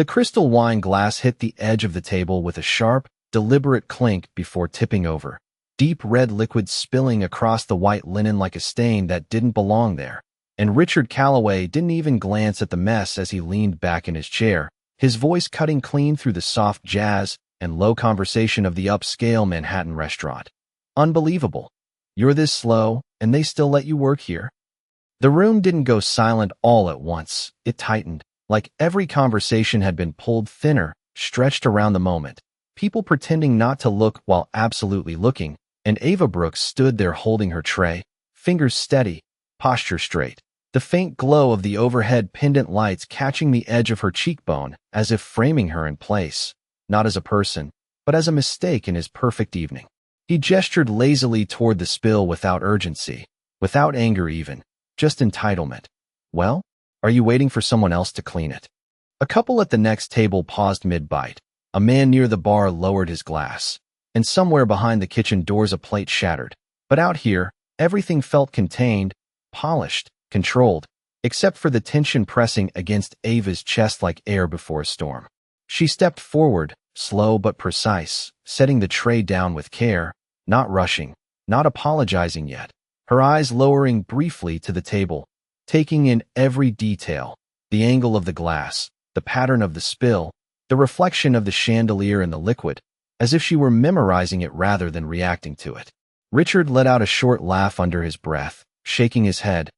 The crystal wine glass hit the edge of the table with a sharp, deliberate clink before tipping over, deep red liquid spilling across the white linen like a stain that didn't belong there. And Richard Calloway didn't even glance at the mess as he leaned back in his chair, his voice cutting clean through the soft jazz and low conversation of the upscale Manhattan restaurant. Unbelievable. You're this slow, and they still let you work here? The room didn't go silent all at once. It tightened, like every conversation had been pulled thinner, stretched around the moment. People pretending not to look while absolutely looking, and Ava Brooks stood there holding her tray, fingers steady, posture straight. The faint glow of the overhead pendant lights catching the edge of her cheekbone as if framing her in place, not as a person, but as a mistake in his perfect evening. He gestured lazily toward the spill without urgency, without anger even, just entitlement. Well, are you waiting for someone else to clean it? A couple at the next table paused mid-bite. A man near the bar lowered his glass, and somewhere behind the kitchen doors a plate shattered. But out here, everything felt contained, polished, controlled, except for the tension pressing against Ava's chest like air before a storm. She stepped forward, slow but precise, setting the tray down with care, not rushing, not apologizing yet, her eyes lowering briefly to the table, taking in every detail, the angle of the glass, the pattern of the spill, the reflection of the chandelier in the liquid, as if she were memorizing it rather than reacting to it. Richard let out a short laugh under his breath, shaking his head.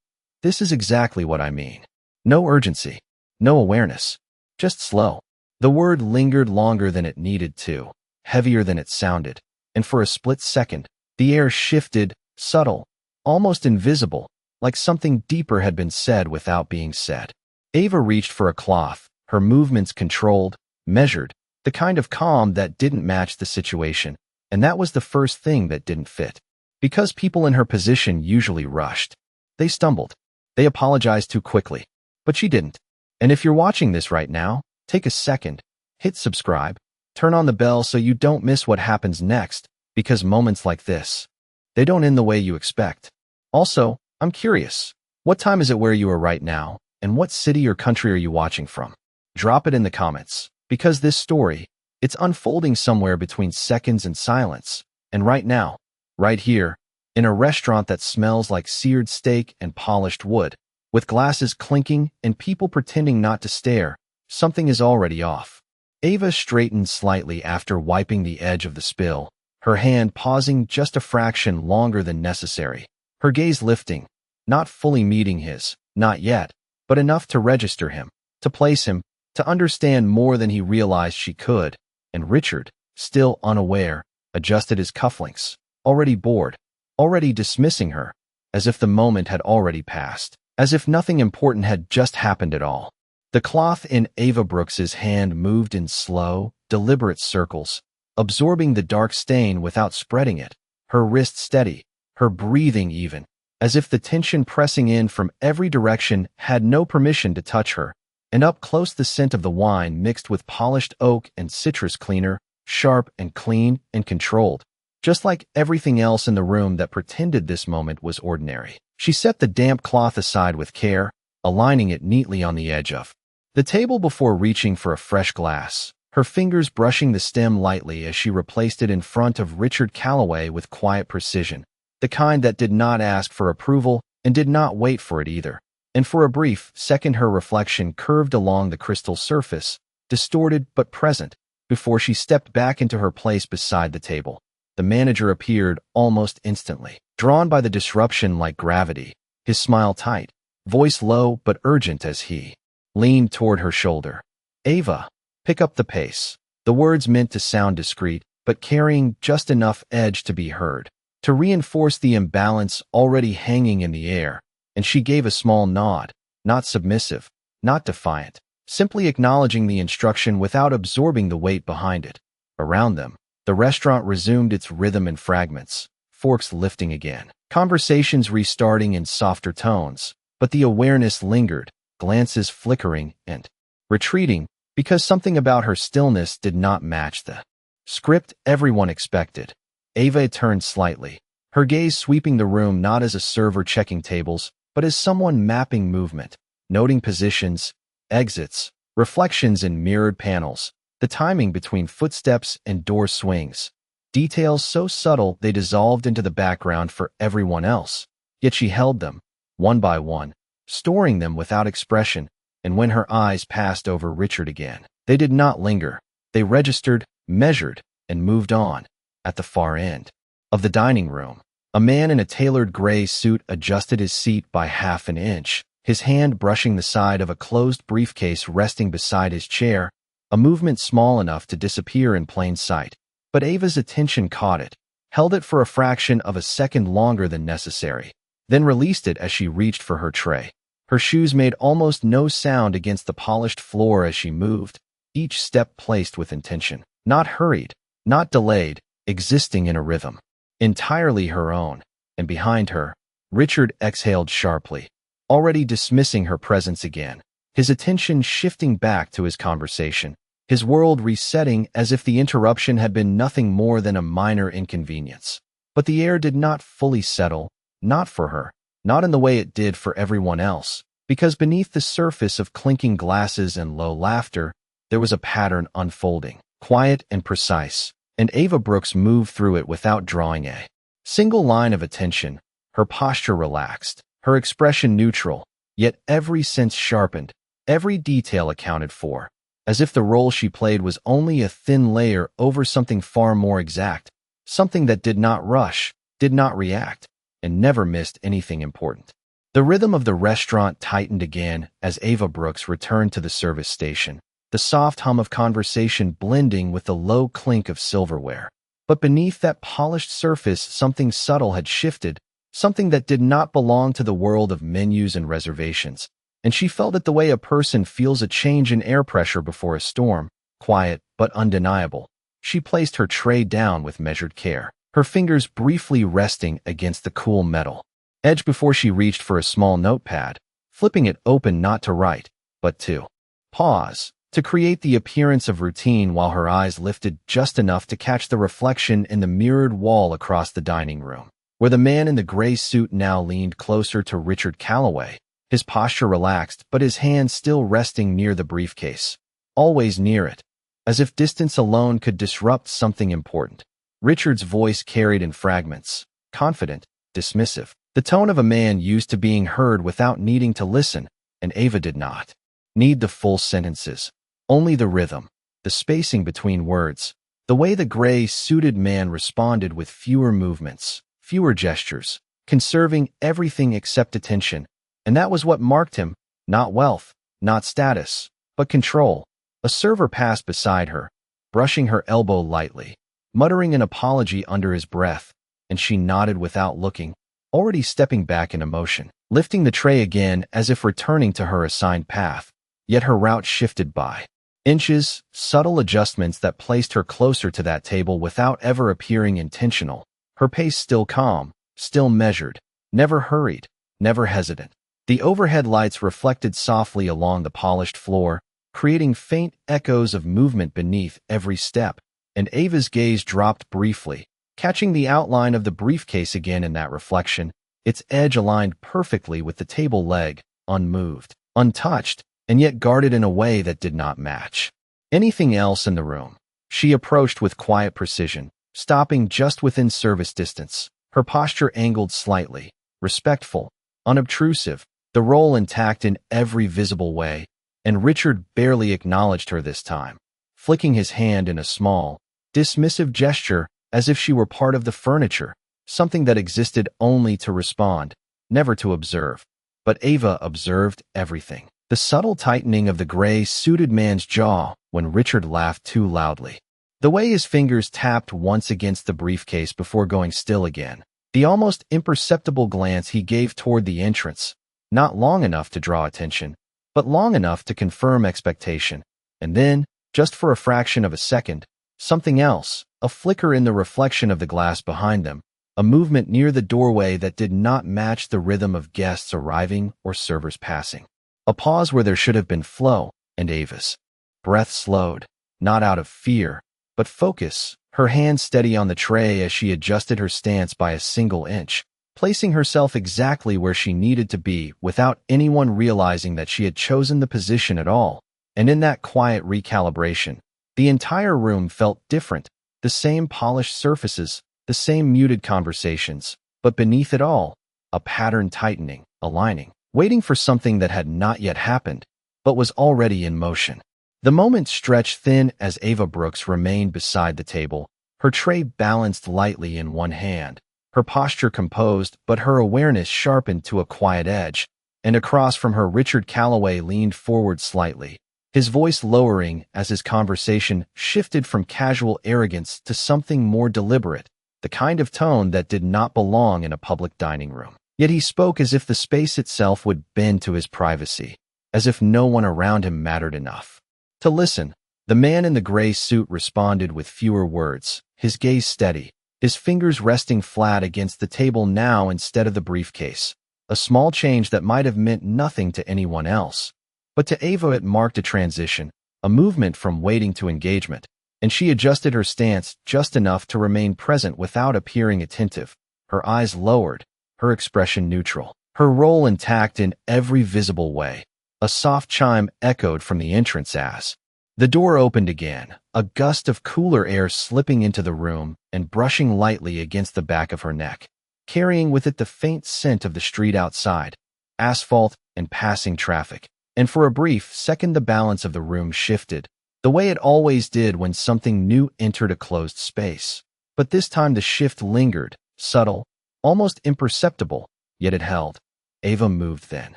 This is exactly what I mean. No urgency, no awareness, just slow. The word lingered longer than it needed to, heavier than it sounded, and for a split second, the air shifted, subtle, almost invisible, like something deeper had been said without being said. Ava reached for a cloth, her movements controlled, measured, the kind of calm that didn't match the situation, and that was the first thing that didn't fit. Because people in her position usually rushed. They stumbled. They apologized too quickly. But she didn't. And if you're watching this right now, take a second, hit subscribe, turn on the bell so you don't miss what happens next, because moments like this, they don't end the way you expect. Also, I'm curious, what time is it where you are right now, and what city or country are you watching from? Drop it in the comments, because this story, it's unfolding somewhere between seconds and silence, and right now, right here, in a restaurant that smells like seared steak and polished wood, with glasses clinking and people pretending not to stare, something is already off. Ava straightened slightly after wiping the edge of the spill, her hand pausing just a fraction longer than necessary, her gaze lifting, not fully meeting his, not yet, but enough to register him, to place him, to understand more than he realized she could, and Richard, still unaware, adjusted his cufflinks, already bored, already dismissing her, as if the moment had already passed, as if nothing important had just happened at all. The cloth in Ava Brooks's hand moved in slow, deliberate circles, absorbing the dark stain without spreading it, her wrist steady, her breathing even, as if the tension pressing in from every direction had no permission to touch her, and up close the scent of the wine mixed with polished oak and citrus cleaner, sharp and clean and controlled, just like everything else in the room that pretended this moment was ordinary. She set the damp cloth aside with care, aligning it neatly on the edge of the table before reaching for a fresh glass, her fingers brushing the stem lightly as she replaced it in front of Richard Calloway with quiet precision, the kind that did not ask for approval and did not wait for it either. And for a brief second her reflection curved along the crystal surface, distorted but present, before she stepped back into her place beside the table. The manager appeared almost instantly, drawn by the disruption like gravity, his smile tight, voice low but urgent as he leaned toward her shoulder. Ava, pick up the pace. The words meant to sound discreet, but carrying just enough edge to be heard, to reinforce the imbalance already hanging in the air, and she gave a small nod, not submissive, not defiant, simply acknowledging the instruction without absorbing the weight behind it. Around them, the restaurant resumed its rhythm in fragments, forks lifting again, conversations restarting in softer tones, but the awareness lingered, glances flickering and retreating, because something about her stillness did not match the script everyone expected. Ava turned slightly, her gaze sweeping the room not as a server checking tables, but as someone mapping movement, noting positions, exits, reflections in mirrored panels, the timing between footsteps and door swings. Details so subtle they dissolved into the background for everyone else. Yet she held them, one by one, storing them without expression, and when her eyes passed over Richard again, they did not linger. They registered, measured, and moved on. At the far end of the dining room, a man in a tailored gray suit adjusted his seat by half an inch, his hand brushing the side of a closed briefcase resting beside his chair, a movement small enough to disappear in plain sight. But Ava's attention caught it, held it for a fraction of a second longer than necessary, then released it as she reached for her tray. Her shoes made almost no sound against the polished floor as she moved, each step placed with intention, not hurried, not delayed, existing in a rhythm, entirely her own. And behind her, Richard exhaled sharply, already dismissing her presence again, his attention shifting back to his conversation, his world resetting as if the interruption had been nothing more than a minor inconvenience. But the air did not fully settle, not for her, not in the way it did for everyone else, because beneath the surface of clinking glasses and low laughter, there was a pattern unfolding, quiet and precise, and Ava Brooks moved through it without drawing a single line of attention, her posture relaxed, her expression neutral, yet every sense sharpened, every detail accounted for, as if the role she played was only a thin layer over something far more exact, something that did not rush, did not react, and never missed anything important. The rhythm of the restaurant tightened again as Ava Brooks returned to the service station, the soft hum of conversation blending with the low clink of silverware. But beneath that polished surface, something subtle had shifted, something that did not belong to the world of menus and reservations. And she felt it the way a person feels a change in air pressure before a storm, quiet but undeniable. She placed her tray down with measured care, her fingers briefly resting against the cool metal edge before she reached for a small notepad, flipping it open not to write, but to pause, to create the appearance of routine while her eyes lifted just enough to catch the reflection in the mirrored wall across the dining room, where the man in the gray suit now leaned closer to Richard Calloway, his posture relaxed but his hand still resting near the briefcase, always near it, as if distance alone could disrupt something important. Richard's voice carried in fragments, confident, dismissive, the tone of a man used to being heard without needing to listen, and Ava did not need the full sentences, only the rhythm, the spacing between words, the way the gray-suited man responded with fewer movements, fewer gestures, conserving everything except attention. And that was what marked him, not wealth, not status, but control. A server passed beside her, brushing her elbow lightly, muttering an apology under his breath, and she nodded without looking, already stepping back in emotion, lifting the tray again as if returning to her assigned path. Yet her route shifted by inches, subtle adjustments that placed her closer to that table without ever appearing intentional, her pace still calm, still measured, never hurried, never hesitant. The overhead lights reflected softly along the polished floor, creating faint echoes of movement beneath every step, and Ava's gaze dropped briefly, catching the outline of the briefcase again in that reflection, its edge aligned perfectly with the table leg, unmoved, untouched, and yet guarded in a way that did not match anything else in the room. She approached with quiet precision, stopping just within service distance, her posture angled slightly, respectful, unobtrusive, the role intact in every visible way, and Richard barely acknowledged her this time, flicking his hand in a small, dismissive gesture as if she were part of the furniture, something that existed only to respond, never to observe. But Ava observed everything. The subtle tightening of the gray-suited man's jaw when Richard laughed too loudly, the way his fingers tapped once against the briefcase before going still again, the almost imperceptible glance he gave toward the entrance, not long enough to draw attention, but long enough to confirm expectation. And then, just for a fraction of a second, something else, a flicker in the reflection of the glass behind them, a movement near the doorway that did not match the rhythm of guests arriving or servers passing. A pause where there should have been flow, and Ava's breath slowed, not out of fear, but focus, her hand steady on the tray as she adjusted her stance by a single inch, placing herself exactly where she needed to be without anyone realizing that she had chosen the position at all. And in that quiet recalibration, the entire room felt different, the same polished surfaces, the same muted conversations, but beneath it all, a pattern tightening, aligning, waiting for something that had not yet happened, but was already in motion. The moment stretched thin as Ava Brooks remained beside the table, her tray balanced lightly in one hand, her posture composed, but her awareness sharpened to a quiet edge, and across from her Richard Calloway leaned forward slightly, his voice lowering as his conversation shifted from casual arrogance to something more deliberate, the kind of tone that did not belong in a public dining room. Yet he spoke as if the space itself would bend to his privacy, as if no one around him mattered enough to listen. The man in the gray suit responded with fewer words, his gaze steady, his fingers resting flat against the table now instead of the briefcase, a small change that might have meant nothing to anyone else. But to Ava it marked a transition, a movement from waiting to engagement, and she adjusted her stance just enough to remain present without appearing attentive, her eyes lowered, her expression neutral, her role intact in every visible way. A soft chime echoed from the entrance as the door opened again, a gust of cooler air slipping into the room and brushing lightly against the back of her neck, carrying with it the faint scent of the street outside, asphalt and passing traffic. And for a brief second the balance of the room shifted, the way it always did when something new entered a closed space. But this time the shift lingered, subtle, almost imperceptible, yet it held. Ava moved then,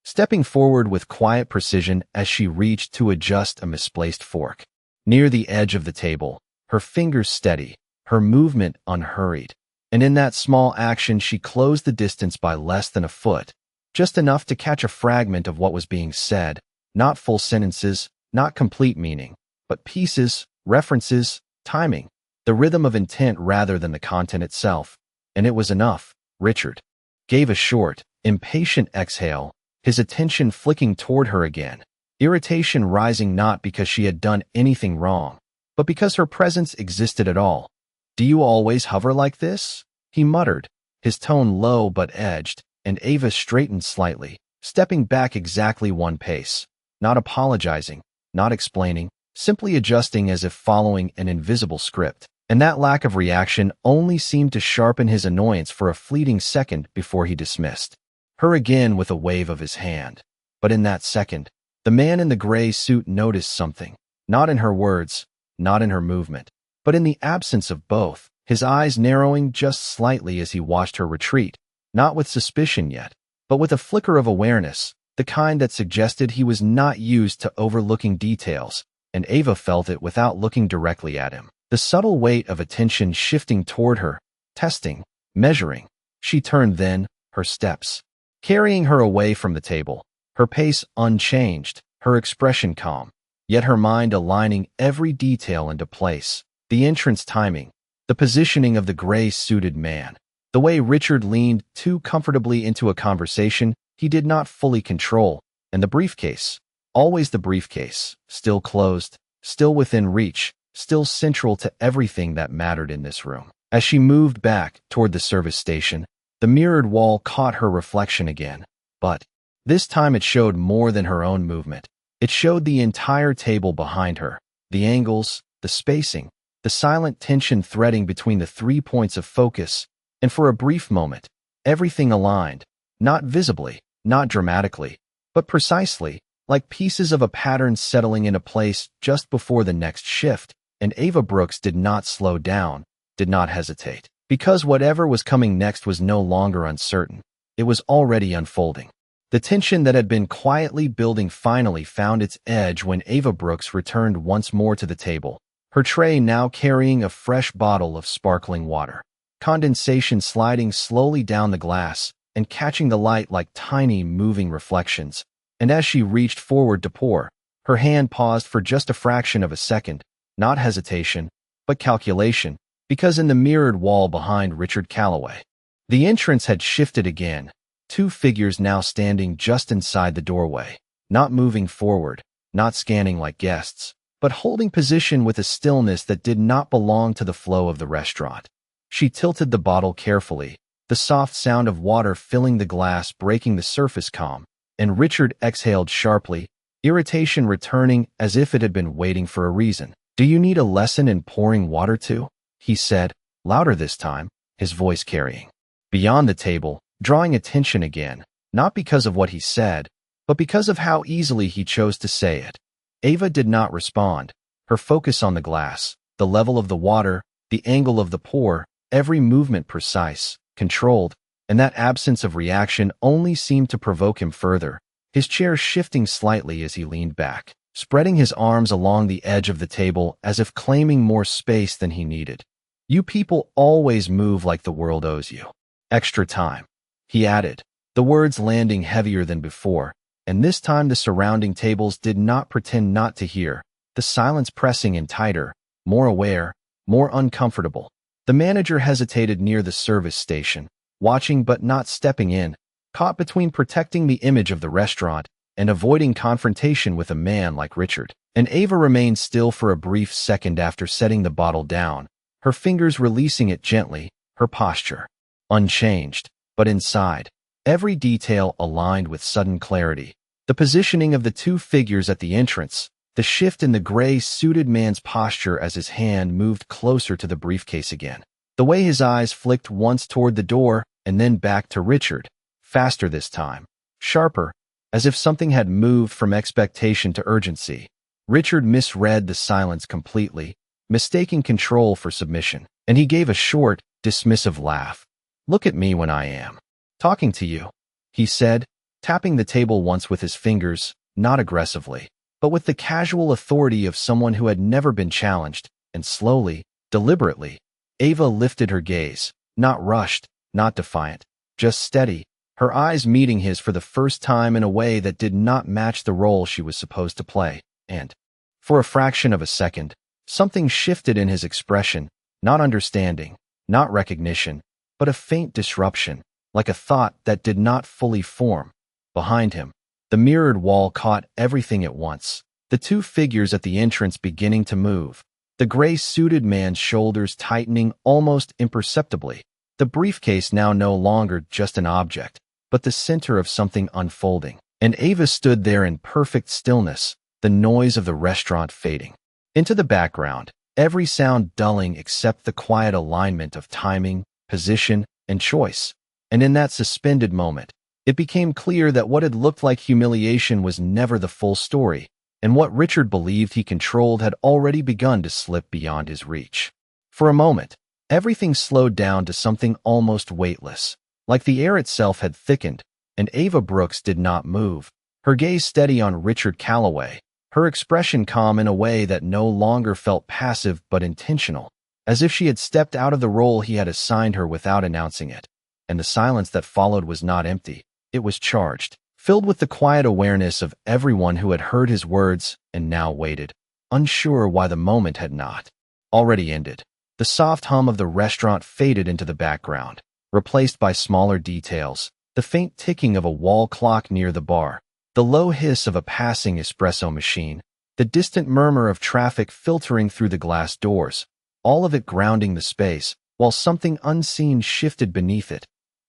stepping forward with quiet precision as she reached to adjust a misplaced fork. Near the edge of the table, her fingers steady, her movement unhurried. And in that small action she closed the distance by less than a foot, just enough to catch a fragment of what was being said, not full sentences, not complete meaning, but pieces, references, timing, the rhythm of intent rather than the content itself. And it was enough. Richard gave a short, impatient exhale, his attention flicking toward her again, irritation rising not because she had done anything wrong, but because her presence existed at all. "Do you always hover like this?" he muttered, his tone low but edged, and Ava straightened slightly, stepping back exactly one pace, not apologizing, not explaining, simply adjusting as if following an invisible script. And that lack of reaction only seemed to sharpen his annoyance for a fleeting second before he dismissed her again with a wave of his hand. But in that second, the man in the gray suit noticed something, not in her words, not in her movement, but in the absence of both, his eyes narrowing just slightly as he watched her retreat, not with suspicion yet, but with a flicker of awareness, the kind that suggested he was not used to overlooking details, and Ava felt it without looking directly at him. The subtle weight of attention shifting toward her, testing, measuring. She turned then, her steps carrying her away from the table, her pace unchanged, her expression calm, yet her mind aligning every detail into place. The entrance timing, the positioning of the gray-suited man, the way Richard leaned too comfortably into a conversation he did not fully control, and the briefcase, always the briefcase, still closed, still within reach, still central to everything that mattered in this room. As she moved back toward the service station, the mirrored wall caught her reflection again, but this time it showed more than her own movement. It showed the entire table behind her, the angles, the spacing, the silent tension threading between the 3 points of focus, and for a brief moment, everything aligned, not visibly, not dramatically, but precisely, like pieces of a pattern settling into place just before the next shift. And Ava Brooks did not slow down, did not hesitate, because whatever was coming next was no longer uncertain. It was already unfolding. The tension that had been quietly building finally found its edge when Ava Brooks returned once more to the table, her tray now carrying a fresh bottle of sparkling water, condensation sliding slowly down the glass and catching the light like tiny moving reflections. And as she reached forward to pour, her hand paused for just a fraction of a second, not hesitation, but calculation, because in the mirrored wall behind Richard Calloway, the entrance had shifted again, 2 figures now standing just inside the doorway, not moving forward, not scanning like guests, but holding position with a stillness that did not belong to the flow of the restaurant. She tilted the bottle carefully, the soft sound of water filling the glass breaking the surface calm, and Richard exhaled sharply, irritation returning as if it had been waiting for a reason. "Do you need a lesson in pouring water too?" he said, louder this time, his voice carrying beyond the table, drawing attention again, not because of what he said, but because of how easily he chose to say it. Ava did not respond, her focus on the glass, the level of the water, the angle of the pour, every movement precise, controlled, and that absence of reaction only seemed to provoke him further, his chair shifting slightly as he leaned back, spreading his arms along the edge of the table as if claiming more space than he needed. "You people always move like the world owes you extra time," he added, the words landing heavier than before, and this time the surrounding tables did not pretend not to hear, the silence pressing in tighter, more aware, more uncomfortable. The manager hesitated near the service station, watching but not stepping in, caught between protecting the image of the restaurant and avoiding confrontation with a man like Richard. And Ava remained still for a brief second after setting the bottle down, her fingers releasing it gently, her posture unchanged, but inside, every detail aligned with sudden clarity. The positioning of the two figures at the entrance, the shift in the gray-suited man's posture as his hand moved closer to the briefcase again, the way his eyes flicked once toward the door and then back to Richard, faster this time, sharper, as if something had moved from expectation to urgency. Richard misread the silence completely, mistaking control for submission, and he gave a short, dismissive laugh. "Look at me when I am talking to you," he said, tapping the table once with his fingers, not aggressively, but with the casual authority of someone who had never been challenged, and slowly, deliberately, Ava lifted her gaze, not rushed, not defiant, just steady, her eyes meeting his for the first time in a way that did not match the role she was supposed to play, and, for a fraction of a second, something shifted in his expression, not understanding, not recognition, but a faint disruption, like a thought that did not fully form. Behind him, the mirrored wall caught everything at once, the two figures at the entrance beginning to move, the gray-suited man's shoulders tightening almost imperceptibly, the briefcase now no longer just an object, but the center of something unfolding. And Ava stood there in perfect stillness, the noise of the restaurant fading into the background, every sound dulling except the quiet alignment of timing, position, and choice. And in that suspended moment, it became clear that what had looked like humiliation was never the full story, and what Richard believed he controlled had already begun to slip beyond his reach. For a moment, everything slowed down to something almost weightless, like the air itself had thickened, and Ava Brooks did not move, her gaze steady on Richard Calloway, her expression calm in a way that no longer felt passive but intentional, as if she had stepped out of the role he had assigned her without announcing it. And the silence that followed was not empty, it was charged, filled with the quiet awareness of everyone who had heard his words and now waited, unsure why the moment had not already ended. The soft hum of the restaurant faded into the background, replaced by smaller details, the faint ticking of a wall clock near the bar, the low hiss of a passing espresso machine, the distant murmur of traffic filtering through the glass doors, all of it grounding the space, while something unseen shifted beneath it.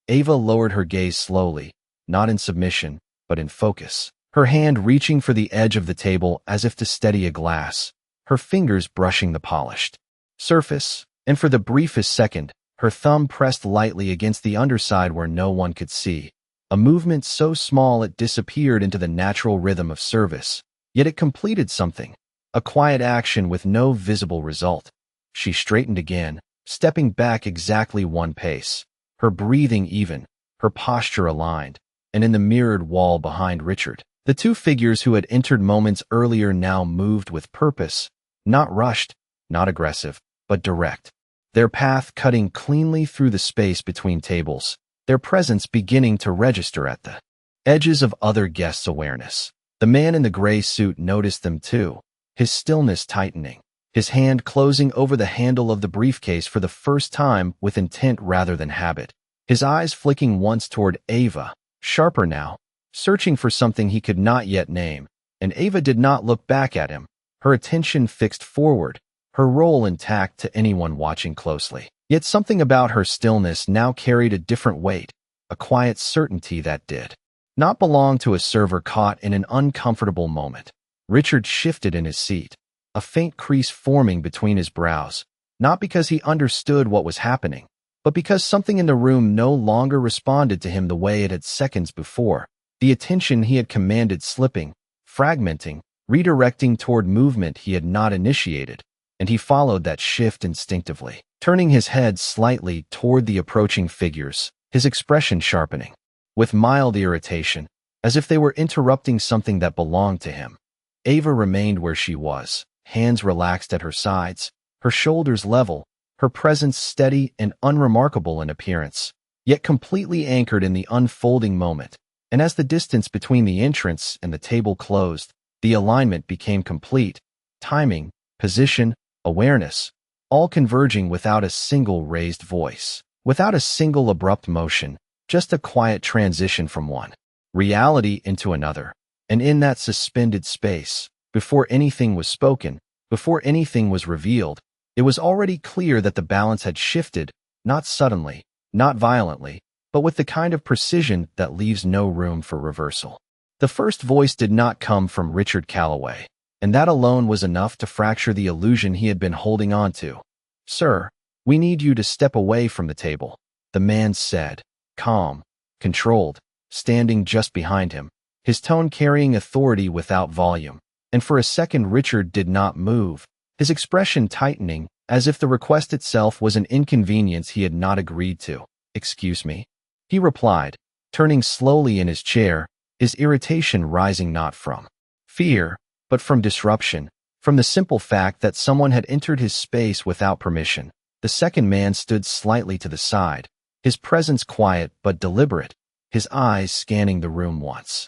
Ava lowered her gaze slowly, not in submission, but in focus, her hand reaching for the edge of the table as if to steady a glass, her fingers brushing the polished surface, and for the briefest second, her thumb pressed lightly against the underside where no one could see, a movement so small it disappeared into the natural rhythm of service, yet it completed something, a quiet action with no visible result. She straightened again, stepping back exactly one pace, her breathing even, her posture aligned, and in the mirrored wall behind Richard, the two figures who had entered moments earlier now moved with purpose, not rushed, not aggressive, but direct, their path cutting cleanly through the space between tables, their presence beginning to register at the edges of other guests' awareness. The man in the gray suit noticed them too, his stillness tightening, his hand closing over the handle of the briefcase for the first time with intent rather than habit, his eyes flicking once toward Ava, sharper now, searching for something he could not yet name, and Ava did not look back at him, her attention fixed forward, her role intact to anyone watching closely. Yet something about her stillness now carried a different weight, a quiet certainty that did not belong to a server caught in an uncomfortable moment. Richard shifted in his seat, a faint crease forming between his brows, not because he understood what was happening, but because something in the room no longer responded to him the way it had seconds before. The attention he had commanded slipping, fragmenting, redirecting toward movement he had not initiated, and he followed that shift instinctively, turning his head slightly toward the approaching figures, his expression sharpening, with mild irritation, as if they were interrupting something that belonged to him. Ava remained where she was, hands relaxed at her sides, her shoulders level, her presence steady and unremarkable in appearance, yet completely anchored in the unfolding moment. And as the distance between the entrance and the table closed, the alignment became complete, timing, position, awareness, all converging without a single raised voice, without a single abrupt motion, just a quiet transition from one reality into another. And in that suspended space, before anything was spoken, before anything was revealed, it was already clear that the balance had shifted, not suddenly, not violently, but with the kind of precision that leaves no room for reversal. The first voice did not come from Richard Calloway, and that alone was enough to fracture the illusion he had been holding on to. "Sir, we need you to step away from the table," the man said, calm, controlled, standing just behind him, his tone carrying authority without volume. And for a second Richard did not move, his expression tightening, as if the request itself was an inconvenience he had not agreed to. "Excuse me," he replied, turning slowly in his chair, his irritation rising not from fear, but from disruption, from the simple fact that someone had entered his space without permission. The second man stood slightly to the side, his presence quiet but deliberate, his eyes scanning the room once,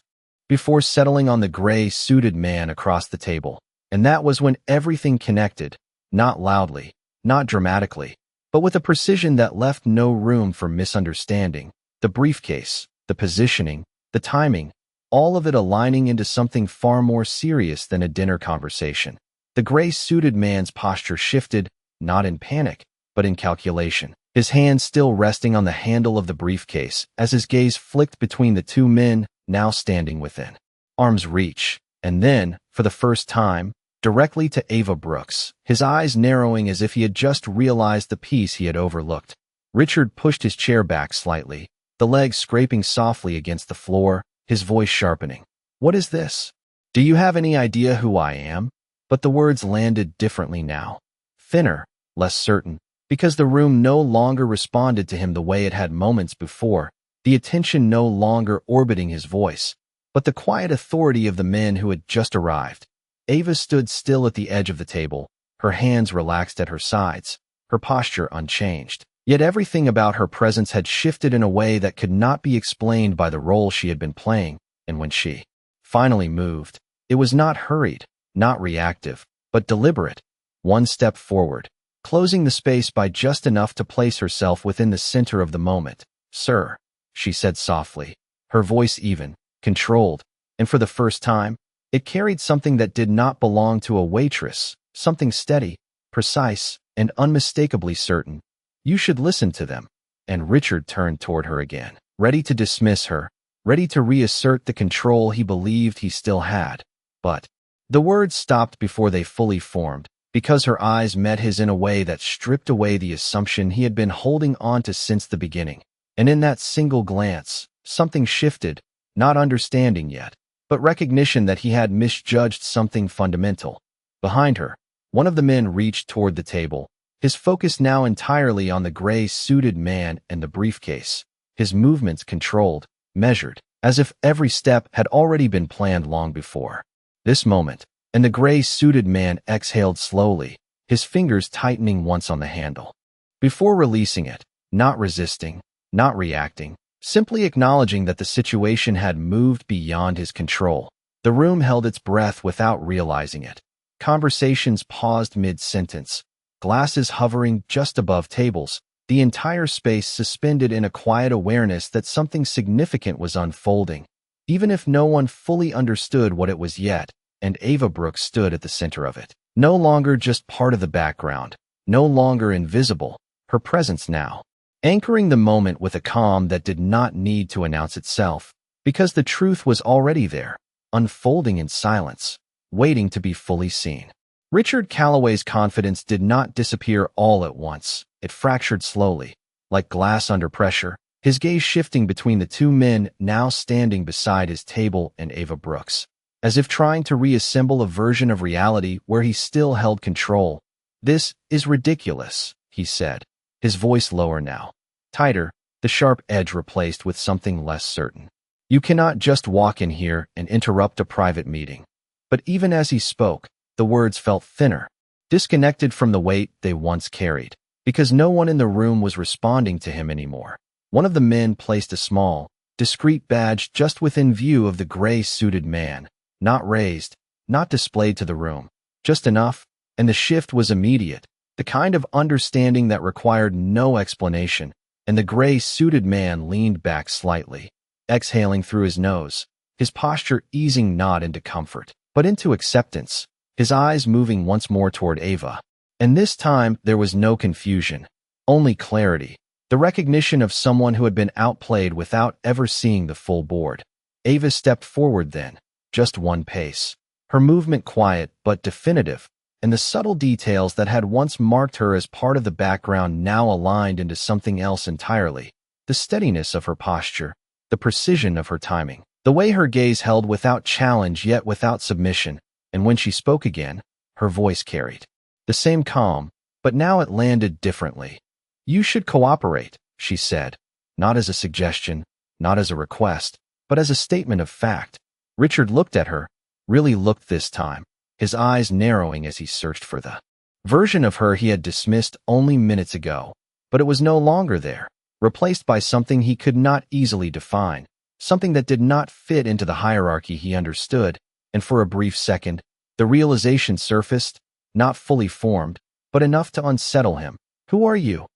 before settling on the gray-suited man across the table. And that was when everything connected, not loudly, not dramatically, but with a precision that left no room for misunderstanding. The briefcase, the positioning, the timing, all of it aligning into something far more serious than a dinner conversation. The gray-suited man's posture shifted, not in panic, but in calculation, his hand still resting on the handle of the briefcase as his gaze flicked between the two men now standing within arm's reach, and then, for the first time, directly to Ava Brooks, his eyes narrowing as if he had just realized the piece he had overlooked. Richard pushed his chair back slightly, the legs scraping softly against the floor, his voice sharpening. "What is this? Do you have any idea who I am?" But the words landed differently now, thinner, less certain, because the room no longer responded to him the way it had moments before, the attention no longer orbiting his voice, but the quiet authority of the men who had just arrived. Ava stood still at the edge of the table, her hands relaxed at her sides, her posture unchanged. Yet everything about her presence had shifted in a way that could not be explained by the role she had been playing, and when she finally moved, it was not hurried, not reactive, but deliberate, one step forward, closing the space by just enough to place herself within the center of the moment. "Sir," she said softly, her voice even, controlled, and for the first time, it carried something that did not belong to a waitress, something steady, precise, and unmistakably certain. "You should listen to them." And Richard turned toward her again, ready to dismiss her, ready to reassert the control he believed he still had. But the words stopped before they fully formed, because her eyes met his in a way that stripped away the assumption he had been holding on to since the beginning. And in that single glance, something shifted, not understanding yet, but recognition that he had misjudged something fundamental. Behind her, one of the men reached toward the table, his focus now entirely on the gray-suited man and the briefcase, his movements controlled, measured, as if every step had already been planned long before. This moment, and the gray-suited man exhaled slowly, his fingers tightening once on the handle, before releasing it, not resisting, not reacting, simply acknowledging that the situation had moved beyond his control. The room held its breath without realizing it. Conversations paused mid-sentence, glasses hovering just above tables, the entire space suspended in a quiet awareness that something significant was unfolding, even if no one fully understood what it was yet, and Ava Brooks stood at the center of it. No longer just part of the background, no longer invisible, her presence now, anchoring the moment with a calm that did not need to announce itself. Because the truth was already there, unfolding in silence, waiting to be fully seen. Richard Calloway's confidence did not disappear all at once. It fractured slowly, like glass under pressure, his gaze shifting between the two men now standing beside his table and Ava Brooks, as if trying to reassemble a version of reality where he still held control. "This is ridiculous," he said, his voice lower now, tighter, the sharp edge replaced with something less certain. "You cannot just walk in here and interrupt a private meeting." But even as he spoke, the words felt thinner, disconnected from the weight they once carried, because no one in the room was responding to him anymore. One of the men placed a small, discreet badge just within view of the gray-suited man, not raised, not displayed to the room, just enough, and the shift was immediate, the kind of understanding that required no explanation, and the gray-suited man leaned back slightly, exhaling through his nose, his posture easing not into comfort, but into acceptance, his eyes moving once more toward Ava. And this time there was no confusion, only clarity, the recognition of someone who had been outplayed without ever seeing the full board. Ava stepped forward then, just one pace, her movement quiet but definitive, and the subtle details that had once marked her as part of the background now aligned into something else entirely. The steadiness of her posture, the precision of her timing, the way her gaze held without challenge yet without submission, and when she spoke again, her voice carried the same calm, but now it landed differently. "You should cooperate," she said, not as a suggestion, not as a request, but as a statement of fact. Richard looked at her, really looked this time, his eyes narrowing as he searched for the version of her he had dismissed only minutes ago. But it was no longer there, replaced by something he could not easily define, something that did not fit into the hierarchy he understood, and for a brief second, the realization surfaced, not fully formed, but enough to unsettle him. "Who are you?"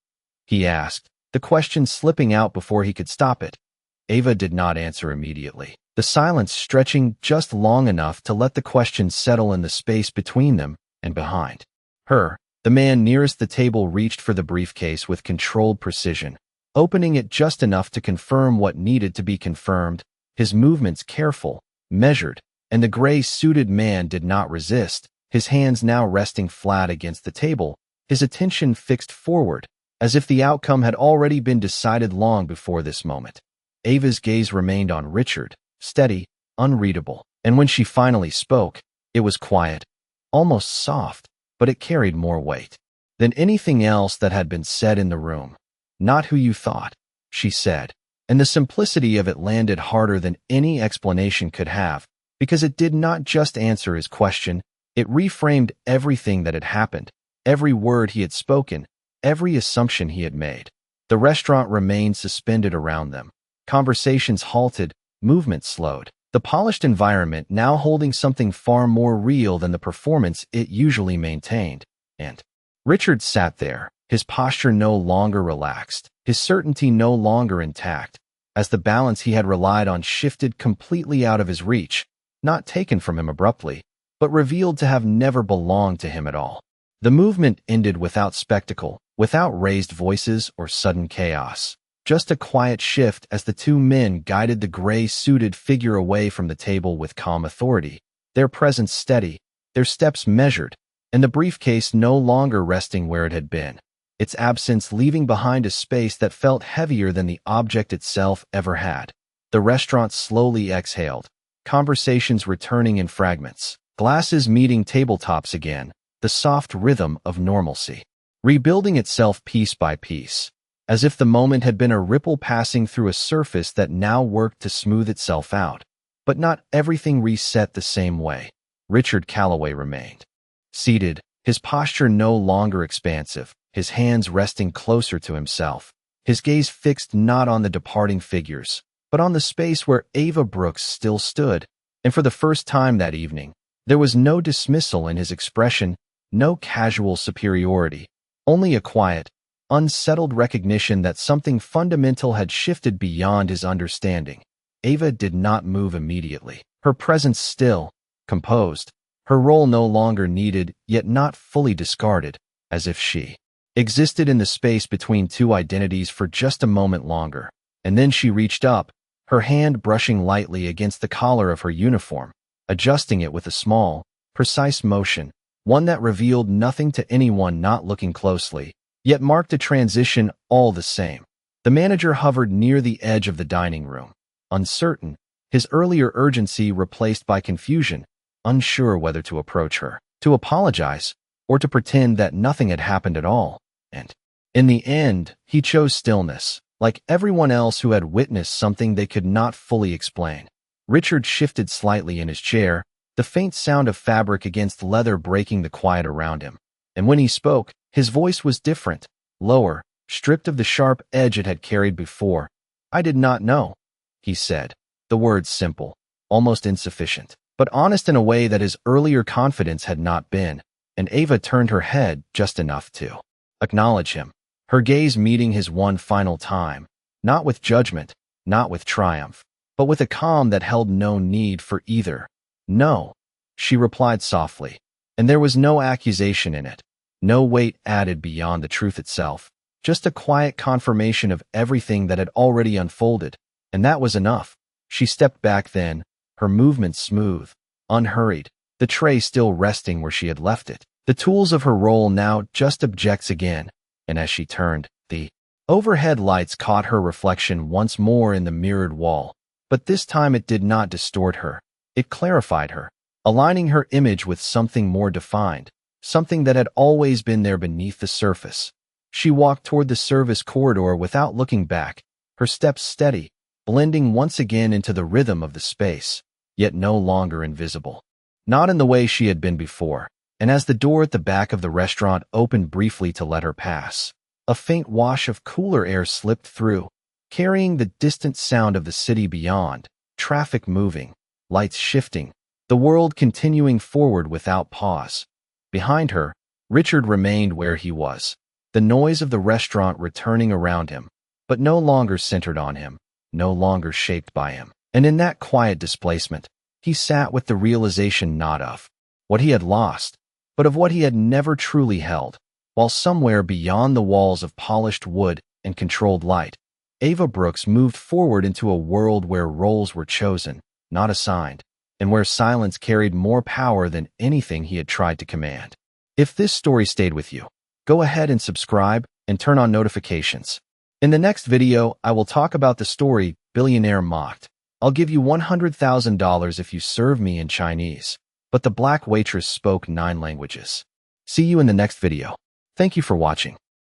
he asked, the question slipping out before he could stop it. Ava did not answer immediately, the silence stretching just long enough to let the question settle in the space between them and behind her. The man nearest the table reached for the briefcase with controlled precision, opening it just enough to confirm what needed to be confirmed, his movements careful, measured, and the gray-suited man did not resist, his hands now resting flat against the table, his attention fixed forward, as if the outcome had already been decided long before this moment. Ava's gaze remained on Richard, steady, unreadable, and when she finally spoke, it was quiet, almost soft, but it carried more weight than anything else that had been said in the room. "Not who you thought," she said, and the simplicity of it landed harder than any explanation could have, because it did not just answer his question, it reframed everything that had happened, every word he had spoken, every assumption he had made. The restaurant remained suspended around them. Conversations halted, movement slowed, the polished environment now holding something far more real than the performance it usually maintained. And Richard sat there, his posture no longer relaxed, his certainty no longer intact, as the balance he had relied on shifted completely out of his reach, not taken from him abruptly, but revealed to have never belonged to him at all. The movement ended without spectacle, without raised voices or sudden chaos. Just a quiet shift as the two men guided the gray-suited figure away from the table with calm authority, their presence steady, their steps measured, and the briefcase no longer resting where it had been, its absence leaving behind a space that felt heavier than the object itself ever had. The restaurant slowly exhaled, conversations returning in fragments, glasses meeting tabletops again, the soft rhythm of normalcy, rebuilding itself piece by piece, as if the moment had been a ripple passing through a surface that now worked to smooth itself out. But not everything reset the same way. Richard Calloway remained seated, his posture no longer expansive, his hands resting closer to himself, his gaze fixed not on the departing figures, but on the space where Ava Brooks still stood. And for the first time that evening, there was no dismissal in his expression, no casual superiority, only a quiet, unsettled recognition that something fundamental had shifted beyond his understanding. Ava did not move immediately, her presence still, composed, her role no longer needed yet not fully discarded, as if she existed in the space between two identities for just a moment longer. And then she reached up, her hand brushing lightly against the collar of her uniform, adjusting it with a small, precise motion, one that revealed nothing to anyone not looking closely, yet marked a transition all the same. The manager hovered near the edge of the dining room, uncertain, his earlier urgency replaced by confusion, unsure whether to approach her, to apologize, or to pretend that nothing had happened at all. And, in the end, he chose stillness, like everyone else who had witnessed something they could not fully explain. Richard shifted slightly in his chair, the faint sound of fabric against leather breaking the quiet around him. And when he spoke, his voice was different, lower, stripped of the sharp edge it had carried before. "I did not know," he said, the words simple, almost insufficient, but honest in a way that his earlier confidence had not been, and Ava turned her head just enough to acknowledge him, her gaze meeting his one final time, not with judgment, not with triumph, but with a calm that held no need for either. "No," she replied softly, and there was no accusation in it, no weight added beyond the truth itself, just a quiet confirmation of everything that had already unfolded, and that was enough. She stepped back then, her movements smooth, unhurried, the tray still resting where she had left it, the tools of her role now just objects again, and as she turned, the overhead lights caught her reflection once more in the mirrored wall, but this time it did not distort her. It clarified her, aligning her image with something more defined, something that had always been there beneath the surface. She walked toward the service corridor without looking back, her steps steady, blending once again into the rhythm of the space, yet no longer invisible. Not in the way she had been before, and as the door at the back of the restaurant opened briefly to let her pass, a faint wash of cooler air slipped through, carrying the distant sound of the city beyond, traffic moving, lights shifting, the world continuing forward without pause. Behind her, Richard remained where he was, the noise of the restaurant returning around him, but no longer centered on him, no longer shaped by him. And in that quiet displacement, he sat with the realization not of what he had lost, but of what he had never truly held, while somewhere beyond the walls of polished wood and controlled light, Ava Brooks moved forward into a world where roles were chosen, not assigned, and where silence carried more power than anything he had tried to command. If this story stayed with you, go ahead and subscribe and turn on notifications. In the next video, I will talk about the story Billionaire mocked. I'll give you $100,000 if you serve me in Chinese, but the black waitress spoke 9 languages. See you in the next video. Thank you for watching.